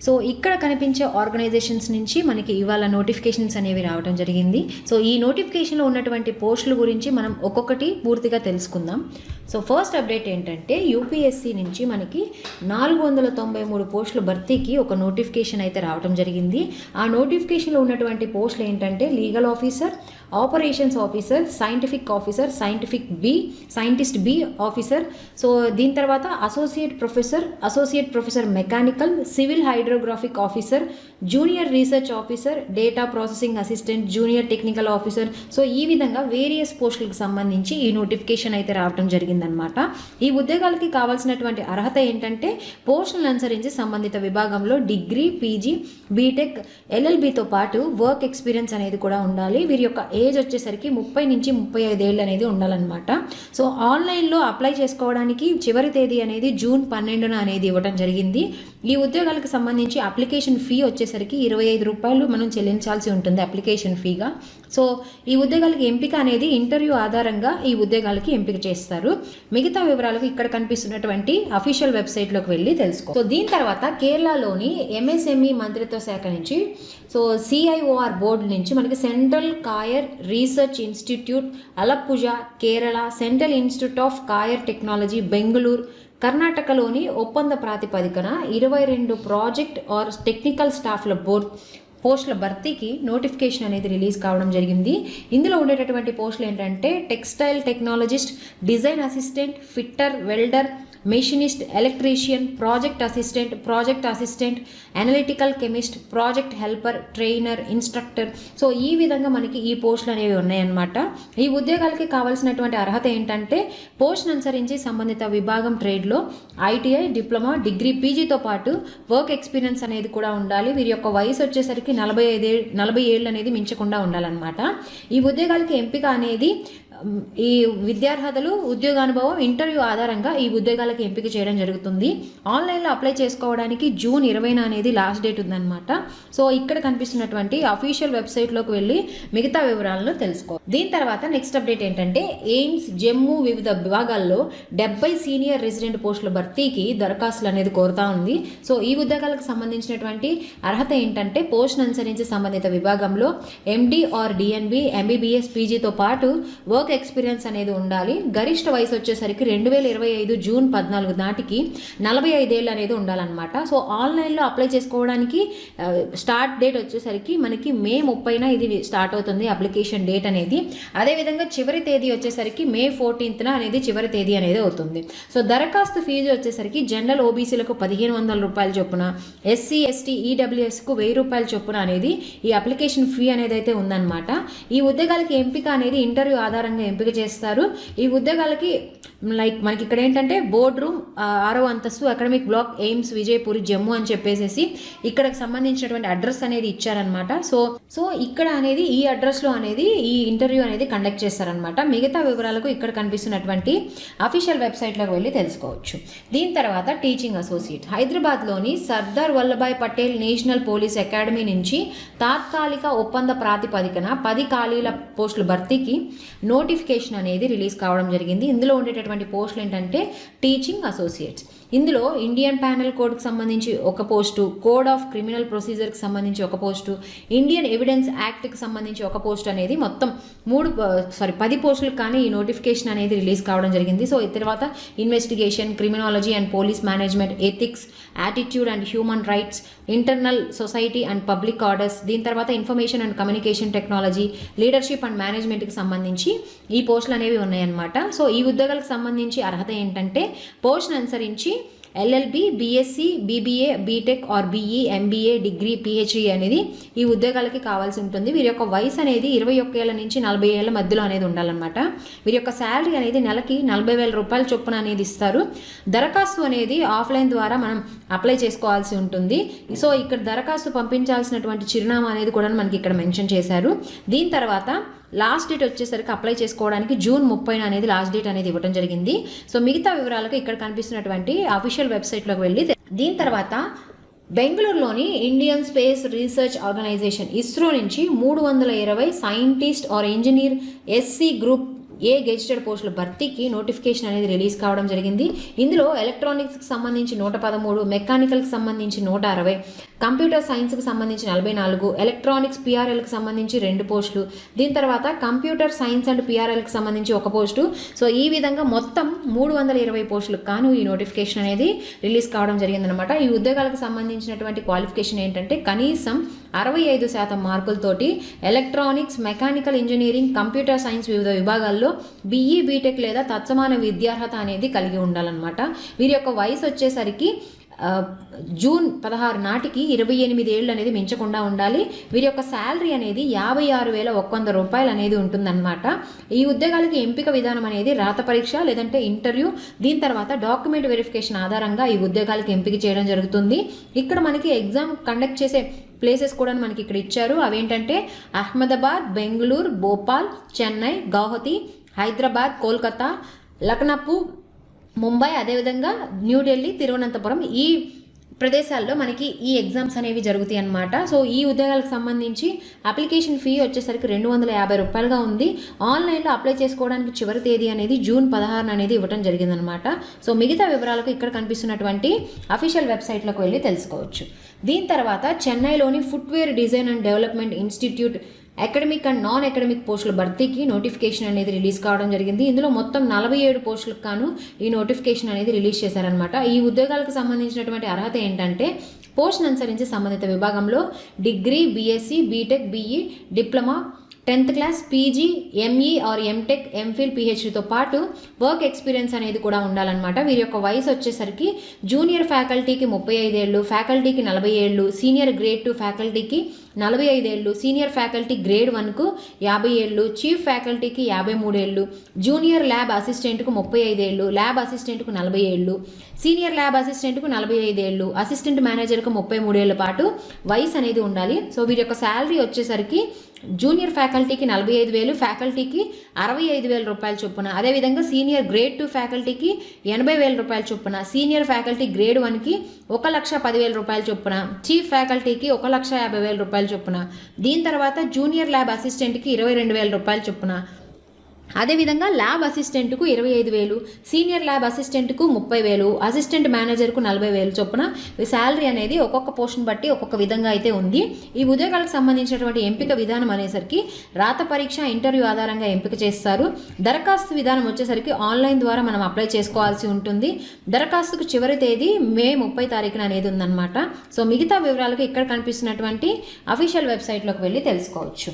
So ఇక్కడ కనిపించే organisations నుంచి మనకి ఇవాళ నోటిఫికేషన్స్ అనేవి రావడం జరిగింది. సో ఈ నోటిఫికేషన్లో ఉన్నటువంటి పోస్టుల గురించి మనం ఒక్కొక్కటి పూర్తిగా తెలుసుకుందాం. సో ఫస్ట్ అప్డేట్ ఏంటంటే యూపీఎస్సీ నుంచి మనకి 493 పోస్టుల భర్తీకి ఒక నోటిఫికేషన్ అయితే రావడం జరిగింది. ఆ నోటిఫికేషన్లో ఉన్నటువంటి పోస్టులు ఏంటంటే legal officer, operations officer, scientific officer, scientist B officer. So దీని తర్వాత associate professor mechanical, civil hydrographic officer, junior research officer, data processing assistant, junior technical officer. So ఈ విధంగా వేరియస్ పోస్టులకు సంబంధించి ఈ నోటిఫికేషన్ అయితే రావడం జరిగిందనమాట. ఈ ఉద్యోగాలకి కావాల్సినటువంటి అర్హత ఏంటంటే పోస్టులను అనుసరించి సంబంధిత విభాగంలో డిగ్రీ, పీజీ, బీటెక్, ఎల్ఎల్బితో పాటు వర్క్ ఎక్స్పీరియన్స్ అనేది కూడా ఉండాలి. వీరి యొక్క ఏజ్ వచ్చేసరికి 30 నుంచి 35 ఏళ్ళు అనేది ఉండాలన్నమాట. సో ఆన్లైన్లో అప్లై చేసుకోవడానికి చివరి తేదీ అనేది జూన్ 12న అనేది ఇవ్వడం జరిగింది. ఈ ఉద్యోగాలకు సంబంధించి అప్లికేషన్ ఫీ వచ్చేసరికి 25 రూపాయలు మనం చెల్లించాల్సి ఉంటుంది అప్లికేషన్ ఫీగా. సో ఈ ఉద్యోగాలకి ఎంపిక అనేది ఇంటర్వ్యూ ఆధారంగా ఈ ఉద్యోగాలకి ఎంపిక చేస్తారు. మిగతా వివరాలకు ఇక్కడ కనిపిస్తున్నటువంటి అఫీషియల్ వెబ్సైట్లోకి వెళ్ళి తెలుసుకో. సో దీని తర్వాత కేరళలోని ఎంఎస్ఎంఈ మంత్రిత్వ శాఖ నుంచి, సో సిఐఓఆర్ బోర్డు నుంచి మనకి central coir research institute Alappuzha, Kerala, central institute of coir technology, Bengaluru, కర్ణాటకలోని ఒప్పంద ప్రాతిపదికన 22 ప్రాజెక్ట్ ఆర్ టెక్నికల్ స్టాఫ్ల పోస్టుల భర్తీకి నోటిఫికేషన్ అనేది రిలీజ్ కావడం జరిగింది. ఇందులో ఉండేటటువంటి పోస్టులు ఏంటంటే textile technologist, design assistant, fitter, welder, machinist, electrician, project assistant, analytical chemist, project helper, trainer, instructor. So ఈ విధంగా మనకి ఈ పోస్టులు అనేవి ఉన్నాయన్నమాట. ఈ ఉద్యోగాలకి కావాల్సినటువంటి అర్హత ఏంటంటే పోస్ట్ను అనుసరించి సంబంధిత విభాగం ట్రేడ్లో ఐటీఐ, డిప్లొమా, డిగ్రీ, పీజీతో పాటు వర్క్ ఎక్స్పీరియన్స్ అనేది కూడా ఉండాలి. వీరి యొక్క వయసు వచ్చేసరికి 40 ఏళ్ళు అనేది మించకుండా ఉండాలన్నమాట. ఈ ఉద్యోగాలకి ఎంపిక అనేది ఈ విద్యార్హతలు, ఉద్యోగానుభవం, ఇంటర్వ్యూ ఆధారంగా ఈ ఉద్యోగాలకు ఎంపిక చేయడం జరుగుతుంది. ఆన్లైన్లో అప్లై చేసుకోవడానికి జూన్ 20న అనేది లాస్ట్ డేట్ ఉందన్నమాట. సో ఇక్కడ కనిపిస్తున్నటువంటి అఫీషియల్ వెబ్సైట్లోకి వెళ్ళి మిగతా వివరాలను తెలుసుకో. దీని తర్వాత నెక్స్ట్ అప్డేట్ ఏంటంటే ఎయిమ్స్ జమ్మూ వివిధ విభాగాల్లో 70 సీనియర్ రెసిడెంట్ పోస్టుల భర్తీకి దరఖాస్తులు అనేది కోరుతా ఉంది. సో ఈ ఉద్యోగాలకు సంబంధించినటువంటి అర్హత ఏంటంటే పోస్ట్ను అనుసరించి సంబంధిత విభాగంలో ఎండి ఆర్ డిఎన్బి, ఎంబీబీఎస్, పీజీతో పాటు వర్క్ ఎక్స్పీరియన్స్ అనేది ఉండాలి. గరిష్ట వయసు వచ్చేసరికి 2025 జూన్ 14 నాటికి 45 ఏళ్ళు అనేది ఉండాలన్నమాట. సో ఆన్లైన్లో అప్లై చేసుకోవడానికి స్టార్ట్ డేట్ వచ్చేసరికి మనకి మే 30న ఇది స్టార్ట్ అవుతుంది అప్లికేషన్ డేట్ అనేది. అదేవిధంగా చివరి తేదీ వచ్చేసరికి మే 14న అనేది చివరి తేదీ అనేది అవుతుంది. సో దరఖాస్తు ఫీజు వచ్చేసరికి జనరల్ ఓబీసీలకు 1500 రూపాయల చొప్పున, ఎస్సీ, ఎస్టీ, ఈడబ్ల్యూఎస్కు 1000 రూపాయల చొప్పున అనేది ఈ అప్లికేషన్ ఫీ అనేది అయితే ఉందన్నమాట. ఈ ఉద్యోగాలకి ఎంపిక అనేది ఇంటర్వ్యూ ఆధారంగా ఎంపిక చేస్తారు. ఈ ఉద్యోగాలకి మనకి ఇక్కడ ఏంటంటే బోర్డ్ రూమ్ 6వ అంతస్తు, academic block, AIIMS, Vijayapuri, Jammu అని చెప్పేసి ఇక్కడికి సంబంధించినటువంటి అడ్రస్ అనేది ఇచ్చారనమాట. సో ఇక్కడ అనేది ఈ అడ్రస్లో అనేది ఈ ఇంటర్వ్యూ అనేది కండక్ట్ చేస్తారనమాట. మిగతా వివరాలకు ఇక్కడ కనిపిస్తున్నటువంటి అఫీషియల్ వెబ్సైట్లోకి వెళ్ళి తెలుసుకోవచ్చు. దీని తర్వాత టీచింగ్ అసోసియేట్, హైదరాబాద్లోని Sardar Vallabhbhai Patel national police academy నుంచి తాత్కాలిక ఒప్పంద ప్రాతిపదికన 10 ఖాళీల పోస్టుల భర్తీకి నోటిఫికేషన్ అనేది రిలీజ్ కావడం జరిగింది. ఇందులో ఉండేటటువంటి పోస్టులు ఏంటంటే టీచింగ్ అసోసియేట్స్. ఇందులో ఇండియన్ ప్యానల్ కోడ్కి సంబంధించి ఒక పోస్టు, కోడ్ ఆఫ్ క్రిమినల్ ప్రొసీజర్కి సంబంధించి ఒక పోస్టు, ఇండియన్ ఎవిడెన్స్ యాక్ట్కి సంబంధించి ఒక పోస్ట్ అనేది మొత్తం 10 పోస్టులకు కానీ ఈ నోటిఫికేషన్ అనేది రిలీజ్ కావడం జరిగింది. సో ఈ తర్వాత investigation, criminology and police management, ethics, attitude and human rights, internal society and public orders, దీని తర్వాత information and communication technology, leadership and మేనేజ్మెంట్కి సంబంధించి ఈ పోస్టులు అనేవి ఉన్నాయన్నమాట. సో ఈ ఉద్యోగాలకు సంబంధించి అర్హత ఏంటంటే పోస్ట్ను అనుసరించి LLB, BSc, BBA, BTech or BE, MBA, degree, PhD అనేది ఈ ఉద్యోగాలకి కావాల్సి ఉంటుంది. వీరి యొక్క వయసు అనేది 21 ఏళ్ళ నుంచి 40 ఏళ్ళ మధ్యలో అనేది ఉండాలన్నమాట. వీరి యొక్క శాలరీ అనేది నెలకి 40,000 రూపాయల చొప్పున అనేది ఇస్తారు. దరఖాస్తు అనేది ఆఫ్లైన్ ద్వారా మనం అప్లై చేసుకోవాల్సి ఉంటుంది. సో ఇక్కడ దరఖాస్తు పంపించాల్సినటువంటి చిరునామా అనేది కూడా మనకి ఇక్కడ మెన్షన్ చేశారు. దీని తర్వాత లాస్ట్ డేట్ వచ్చేసరికి అప్లై చేసుకోవడానికి జూన్ 30 అనేది లాస్ట్ డేట్ అనేది ఇవ్వడం జరిగింది. సో మిగతా వివరాలకు ఇక్కడ కనిపిస్తున్నటువంటి అఫీషియల్ వెబ్సైట్లోకి వెళ్ళి దీని తర్వాత బెంగళూరులోని Indian space research organisation ISRO నుంచి 320 scientist or engineer SC group A gazetted పోస్టుల భర్తీకి నోటిఫికేషన్ అనేది రిలీజ్ కావడం జరిగింది. ఇందులో ఎలక్ట్రానిక్స్కి సంబంధించి 113, మెకానికల్కి సంబంధించి 160, కంప్యూటర్ సైన్స్కి సంబంధించి 44, ఎలక్ట్రానిక్స్ పిఆర్ఎల్కి సంబంధించి 2 పోస్టులు, దీని తర్వాత కంప్యూటర్ సైన్స్ అండ్ పిఆర్ఎల్కి సంబంధించి 1 పోస్టు. సో ఈ విధంగా మొత్తం 320 పోస్టులకు కాను ఈ నోటిఫికేషన్ అనేది రిలీజ్ కావడం జరిగిందనమాట. ఈ ఉద్యోగాలకు సంబంధించినటువంటి క్వాలిఫికేషన్ ఏంటంటే కనీసం 65% మార్కులతోటి electronics, mechanical engineering, computer science వివిధ విభాగాల్లో బీఈ, బీటెక్ లేదా తత్సమాన విద్యార్హత అనేది కలిగి ఉండాలన్నమాట. వీరి యొక్క వయసు వచ్చేసరికి జూన్ 16 నాటికి 28 ఏళ్ళు అనేది మించకుండా ఉండాలి. వీరి యొక్క శాలరీ అనేది 56,100 రూపాయలు అనేది ఉంటుందన్నమాట. ఈ ఉద్యోగాలకి ఎంపిక విధానం అనేది రాత పరీక్ష లేదంటే ఇంటర్వ్యూ, దీని తర్వాత డాక్యుమెంట్ వెరిఫికేషన్ ఆధారంగా ఈ ఉద్యోగాలకి ఎంపిక చేయడం జరుగుతుంది. ఇక్కడ మనకి ఎగ్జామ్ కండక్ట్ చేసే ప్లేసెస్ కూడా మనకి ఇక్కడ ఇచ్చారు. అవేంటంటే అహ్మదాబాద్, బెంగళూరు, భోపాల్, చెన్నై, గౌహతి, హైదరాబాద్, కోల్కతా, లక్నపూ, ముంబై, అదేవిధంగా న్యూఢిల్లీ, తిరువనంతపురం ఈ ప్రదేశాల్లో మనకి ఈ ఎగ్జామ్స్ అనేవి జరుగుతాయి అన్నమాట. సో ఈ ఉద్యోగాలకు సంబంధించి అప్లికేషన్ ఫీ వచ్చేసరికి 250 రూపాయలుగా ఉంది. ఆన్లైన్లో అప్లై చేసుకోవడానికి చివరి తేదీ అనేది జూన్ 16 అనేది ఇవ్వడం జరిగిందనమాట. సో మిగతా వివరాలకు ఇక్కడ కనిపిస్తున్నటువంటి అఫీషియల్ వెబ్సైట్లోకి వెళ్ళి తెలుసుకోవచ్చు. దీని తర్వాత చెన్నైలోని footwear design and development institute academic and non academic పోస్టుల భర్తీకి నోటిఫికేషన్ అనేది రిలీజ్ కావడం జరిగింది. ఇందులో మొత్తం 47 పోస్టులకు కాను ఈ నోటిఫికేషన్ అనేది రిలీజ్ చేశారనమాట. ఈ ఉద్యోగాలకు సంబంధించినటువంటి అర్హత ఏంటంటే పోస్ట్ను అనుసరించి సంబంధిత విభాగంలో degree, BSc, BTech, BE, diploma, 10th class, PG, ME or MTech, MPhil, పిహెచ్డితో పాటు వర్క్ ఎక్స్పీరియన్స్ అనేది కూడా ఉండాలన్నమాట. వీరి యొక్క వయసు వచ్చేసరికి జూనియర్ ఫ్యాకల్టీకి 35 ఏళ్ళు, ఫ్యాకల్టీకి 40 ఏళ్ళు, సీనియర్ గ్రేడ్ 2 ఫ్యాకల్టీకి 45 ఏళ్ళు, సీనియర్ ఫ్యాకల్టీ గ్రేడ్ 1కు 50 ఏళ్ళు, చీఫ్ ఫ్యాకల్టీకి 53 ఏళ్ళు, జూనియర్ ల్యాబ్ అసిస్టెంట్కు 35 ఏళ్ళు, ల్యాబ్ అసిస్టెంట్కు 40 ఏళ్ళు, సీనియర్ ల్యాబ్ అసిస్టెంట్కు 45 ఏళ్ళు, అసిస్టెంట్ మేనేజర్కు 33 ఏళ్ళ పాటు వయసు అనేది ఉండాలి. సో వీరి యొక్క శాలరీ వచ్చేసరికి జూనియర్ ఫ్యాకల్టీకి 45,000, ఫ్యాకల్టీకి 65,000 రూపాయల చొప్పున, అదేవిధంగా సీనియర్ గ్రేడ్ 2 ఫ్యాకల్టీకి 80,000 రూపాయల చొప్పున, సీనియర్ ఫ్యాకల్టీ గ్రేడ్ 1కి 1,10,000 రూపాయల చొప్పున, చీఫ్ ఫ్యాకల్టీకి 1,50,000 రూపాయల చొప్పున, దీని తర్వాత జూనియర్ ల్యాబ్ అసిస్టెంట్కి 22,000 రూపాయల చొప్పున, అదేవిధంగా ల్యాబ్ అసిస్టెంట్కు 25,000, సీనియర్ ల్యాబ్ అసిస్టెంట్కు 30,000, అసిస్టెంట్ మేనేజర్కు 40,000 చొప్పున శాలరీ అనేది ఒక్కొక్క పోస్ట్ని బట్టి ఒక్కొక్క విధంగా అయితే ఉంది. ఈ ఉద్యోగాలకు సంబంధించినటువంటి ఎంపిక విధానం అనేసరికి రాత పరీక్ష, ఇంటర్వ్యూ ఆధారంగా ఎంపిక చేస్తారు. దరఖాస్తు విధానం వచ్చేసరికి ఆన్లైన్ ద్వారా మనం అప్లై చేసుకోవాల్సి ఉంటుంది. దరఖాస్తుకు చివరి తేదీ మే 30 తారీఖున అనేది ఉందన్నమాట. సో మిగతా వివరాలకు ఇక్కడ కనిపిస్తున్నటువంటి అఫీషియల్ వెబ్సైట్లోకి వెళ్ళి తెలుసుకోవచ్చు.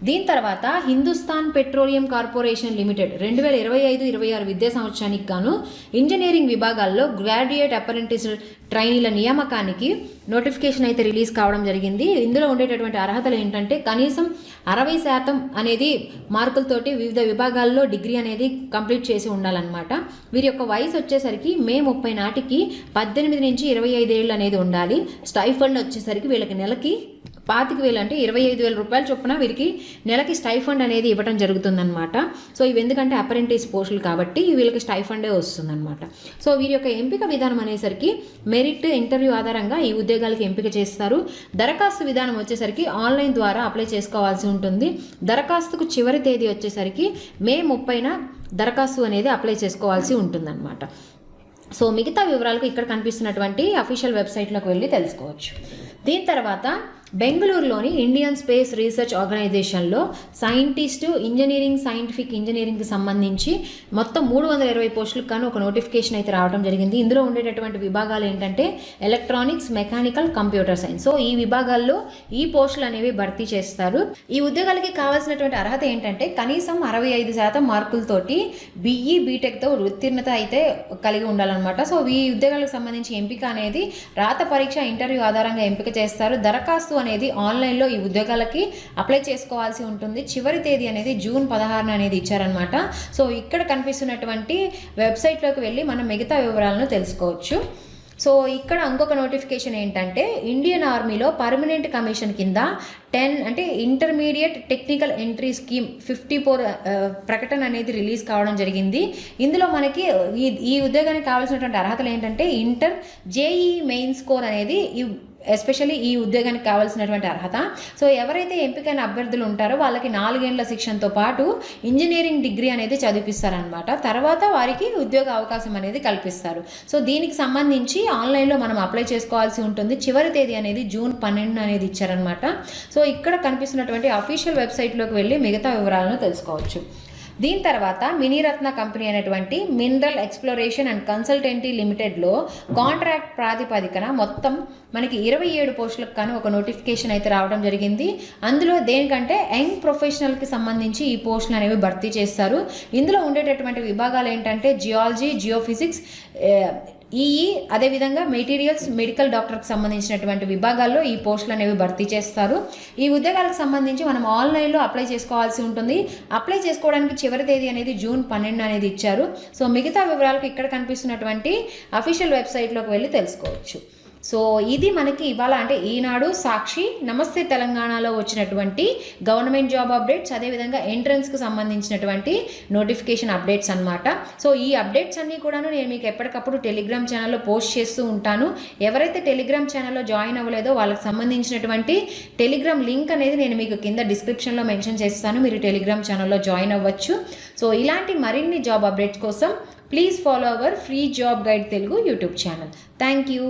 దీని తర్వాత హిందుస్థాన్ పెట్రోలియం కార్పొరేషన్ లిమిటెడ్ 2025-26 విద్యా సంవత్సరానికి గాను ఇంజనీరింగ్ విభాగాల్లో గ్రాడ్యుయేట్ అప్రెంటిస్ ట్రైనీల నియామకానికి నోటిఫికేషన్ అయితే రిలీజ్ కావడం జరిగింది. ఇందులో ఉండేటటువంటి అర్హతలు ఏంటంటే కనీసం 60% అనేది మార్కులతోటి వివిధ విభాగాల్లో డిగ్రీ అనేది కంప్లీట్ చేసి ఉండాలన్నమాట. వీరి యొక్క వయసు వచ్చేసరికి మే 30 నాటికి 18 నుంచి 25 ఏళ్ళు అనేది ఉండాలి. స్టైఫండ్ వచ్చేసరికి వీళ్ళకి నెలకి 25,000 అంటే 25,000 రూపాయల చొప్పున వీరికి నెలకి స్టైఫండ్ అనేది ఇవ్వడం జరుగుతుందన్నమాట. సో ఇవి ఎందుకంటే అప్రెంటిస్ పోస్టులు కాబట్టి వీళ్ళకి స్టైఫండే వస్తుందన్నమాట. సో వీరి యొక్క ఎంపిక విధానం అనేసరికి మెరిట్, ఇంటర్వ్యూ ఆధారంగా ఈ ఉద్యోగాలకి ఎంపిక చేస్తారు. దరఖాస్తు విధానం వచ్చేసరికి ఆన్లైన్ ద్వారా అప్లై చేసుకోవాల్సి ఉంటుంది. దరఖాస్తుకు చివరి తేదీ వచ్చేసరికి మే 30న దరఖాస్తు అనేది అప్లై చేసుకోవాల్సి ఉంటుందన్నమాట. సో మిగతా వివరాలకు ఇక్కడ కనిపిస్తున్నటువంటి అఫీషియల్ వెబ్సైట్లోకి వెళ్ళి తెలుసుకోవచ్చు. దీని తర్వాత బెంగళూరులోని ఇండియన్ స్పేస్ రీసెర్చ్ ఆర్గనైజేషన్లో సైంటిస్టు, సైంటిఫిక్ ఇంజనీరింగ్కి సంబంధించి మొత్తం 320 పోస్టులకు కానీ ఒక నోటిఫికేషన్ అయితే రావడం జరిగింది. ఇందులో ఉండేటటువంటి విభాగాలు ఏంటంటే electronics, mechanical, computer science. So ఈ విభాగాల్లో ఈ పోస్టులు అనేవి భర్తీ చేస్తారు. ఈ ఉద్యోగాలకి కావాల్సినటువంటి అర్హత ఏంటంటే కనీసం 65% మార్కులతోటి బీఈ, బీటెక్తో ఉత్తీర్ణత అయితే కలిగి ఉండాలన్నమాట. సో ఈ ఉద్యోగాలకు సంబంధించి ఎంపిక అనేది రాత పరీక్ష, ఇంటర్వ్యూ ఆధారంగా ఎంపిక చేస్తారు. దరఖాస్తు అనేది ఆన్లైన్లో ఈ ఉద్యోగాలకి అప్లై చేసుకోవాల్సి ఉంటుంది. చివరి తేదీ అనేది జూన్ 16 అనేది ఇచ్చారనమాట. సో ఇక్కడ కనిపిస్తున్నటువంటి వెబ్సైట్లోకి వెళ్ళి మనం మిగతా వివరాలను తెలుసుకోవచ్చు. సో ఇక్కడ ఇంకొక నోటిఫికేషన్ ఏంటంటే ఇండియన్ ఆర్మీలో పర్మనెంట్ కమిషన్ కింద 10 అంటే ఇంటర్మీడియట్ టెక్నికల్ ఎంట్రీ స్కీమ్ 54 ప్రకటన అనేది రిలీజ్ కావడం జరిగింది. ఇందులో మనకి ఈ ఉద్యోగానికి కావాల్సినటువంటి అర్హతలు ఏంటంటే ఇంటర్, జేఈ మెయిన్ స్కోర్ అనేది ఎస్పెషల్లీ ఈ ఉద్యోగానికి కావాల్సినటువంటి అర్హత. సో ఎవరైతే ఎంపికైన అభ్యర్థులు ఉంటారో వాళ్ళకి 4 ఏళ్ల శిక్షణతో పాటు ఇంజనీరింగ్ డిగ్రీ అనేది చదివిస్తారనమాట. తర్వాత వారికి ఉద్యోగ అవకాశం అనేది కల్పిస్తారు. సో దీనికి సంబంధించి ఆన్లైన్లో మనం అప్లై చేసుకోవాల్సి ఉంటుంది. చివరి తేదీ అనేది జూన్ 12 అనేది ఇచ్చారనమాట. సో ఇక్కడ కనిపిస్తున్నటువంటి అఫీషియల్ వెబ్సైట్లోకి వెళ్ళి మిగతా వివరాలను తెలుసుకోవచ్చు. దీని తర్వాత మినీరత్న కంపెనీ అనేటువంటి mineral exploration and consultancy లిమిటెడ్లో contract ప్రాతిపదికన మొత్తం మనకి 27 పోస్టులకు కానీ ఒక నోటిఫికేషన్ అయితే రావడం జరిగింది. అందులో దేనికంటే యంగ్ ప్రొఫెషనల్కి సంబంధించి ఈ పోస్టులు అనేవి భర్తీ చేస్తారు. ఇందులో ఉండేటటువంటి విభాగాలు ఏంటంటే జియాలజీ, జియోఫిజిక్స్, ఈఈ, అదేవిధంగా మెటీరియల్స్, మెడికల్ డాక్టర్కి సంబంధించినటువంటి విభాగాల్లో ఈ పోస్టులు అనేవి భర్తీ చేస్తారు. ఈ ఉద్యోగాలకు సంబంధించి మనం ఆన్లైన్లో అప్లై చేసుకోవాల్సి ఉంటుంది. అప్లై చేసుకోవడానికి చివరి తేదీ అనేది జూన్ 12 అనేది ఇచ్చారు. సో మిగతా వివరాలకు ఇక్కడ కనిపిస్తున్నటువంటి అఫీషియల్ వెబ్సైట్లోకి వెళ్ళి తెలుసుకోవచ్చు. సో ఇది మనకి ఇవాళ అంటే ఈనాడు, సాక్షి, నమస్తే తెలంగాణలో వచ్చినటువంటి గవర్నమెంట్ జాబ్ అప్డేట్స్, అదేవిధంగా ఎంట్రన్స్కి సంబంధించినటువంటి నోటిఫికేషన్ అప్డేట్స్ అనమాట. సో ఈ అప్డేట్స్ అన్నీ కూడాను నేను మీకు ఎప్పటికప్పుడు టెలిగ్రామ్ ఛానల్లో పోస్ట్ చేస్తూ ఉంటాను. ఎవరైతే టెలిగ్రామ్ ఛానల్లో జాయిన్ అవ్వలేదో వాళ్ళకి సంబంధించినటువంటి టెలిగ్రామ్ లింక్ అనేది నేను మీకు కింద డిస్క్రిప్షన్లో మెన్షన్ చేస్తాను. మీరు టెలిగ్రామ్ ఛానల్లో జాయిన్ అవ్వచ్చు. సో ఇలాంటి మరిన్ని జాబ్ అప్డేట్స్ కోసం please follow our free job guide Telugu YouTube channel. Thank you.